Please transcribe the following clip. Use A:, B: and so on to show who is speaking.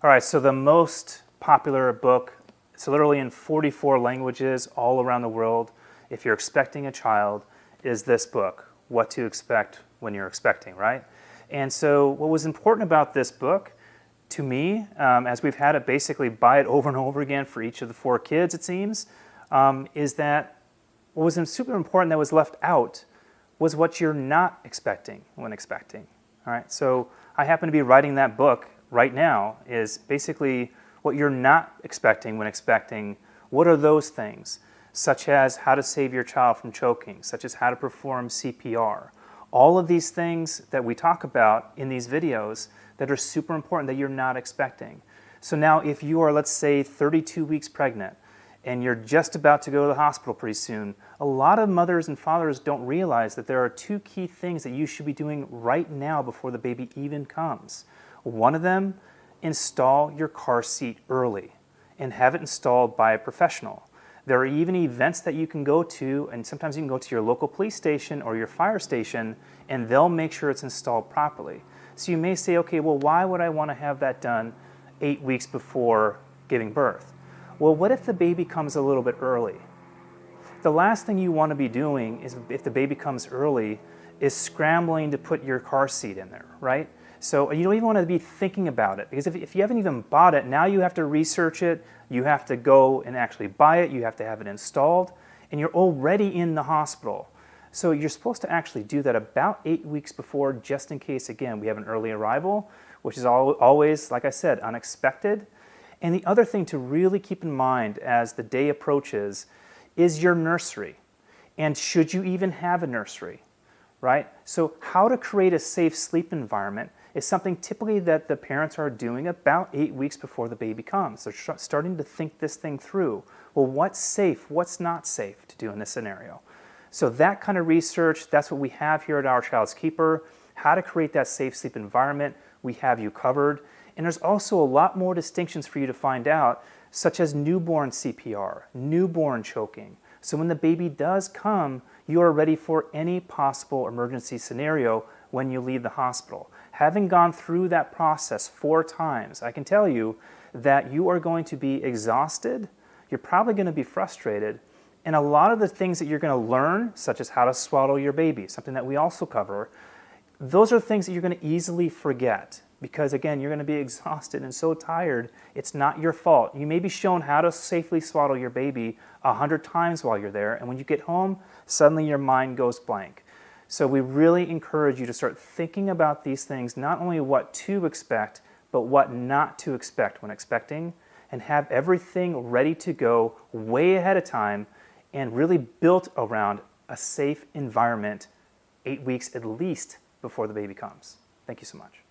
A: All right, so the most popular book, it's literally in 44 languages all around the world. If you're expecting a child, is this book, What to Expect When You're Expecting, right? And so what was important about this book to me, as we've had it basically buy it over and over again for each of the 4 kids, it seems, is that what was super important that was left out was what you're not expecting when expecting. All right, so I happen to be writing that book right now, is basically what you're not expecting when expecting. What are those things? Such as how to save your child from choking, such as how to perform CPR. All of these things that we talk about in these videos that are super important that you're not expecting. So now if you are, let's say, 32 weeks pregnant and you're just about to go to the hospital pretty soon, a lot of mothers and fathers don't realize that there are 2 key things that you should be doing right now before the baby even comes. One of them, install your car seat early and have it installed by a professional. There are even events that you can go to, and sometimes you can go to your local police station or your fire station, and they'll make sure it's installed properly. So you may say, okay, well, why would I want to have that done 8 weeks before giving birth? Well, what if the baby comes a little bit early? The last thing you want to be doing is, if the baby comes early, is scrambling to put your car seat in there, right? So you don't even want to be thinking about it, because if you haven't even bought it, now you have to research it, you have to go and actually buy it, you have to have it installed, and you're already in the hospital. So you're supposed to actually do that about 8 weeks before, just in case, again, we have an early arrival, which is always, like I said, unexpected. And the other thing to really keep in mind as the day approaches is your nursery. And should you even have a nursery, right? So how to create a safe sleep environment is something typically that the parents are doing about 8 weeks before the baby comes. They're starting to think this thing through. Well, what's safe? What's not safe to do in this scenario? So that kind of research, that's what we have here at Our Child's Keeper. How to create that safe sleep environment, we have you covered. And there's also a lot more distinctions for you to find out, such as newborn CPR, newborn choking. So when the baby does come, you are ready for any possible emergency scenario when you leave the hospital. Having gone through that process 4 times, I can tell you that you are going to be exhausted, you're probably going to be frustrated, and a lot of the things that you're going to learn, such as how to swaddle your baby, something that we also cover, those are things that you're going to easily forget. Because again, you're going to be exhausted and so tired, it's not your fault. You may be shown how to safely swaddle your baby 100 times while you're there, and when you get home, suddenly your mind goes blank. So we really encourage you to start thinking about these things, not only what to expect, but what not to expect when expecting, and have everything ready to go way ahead of time and really built around a safe environment 8 weeks at least before the baby comes. Thank you so much.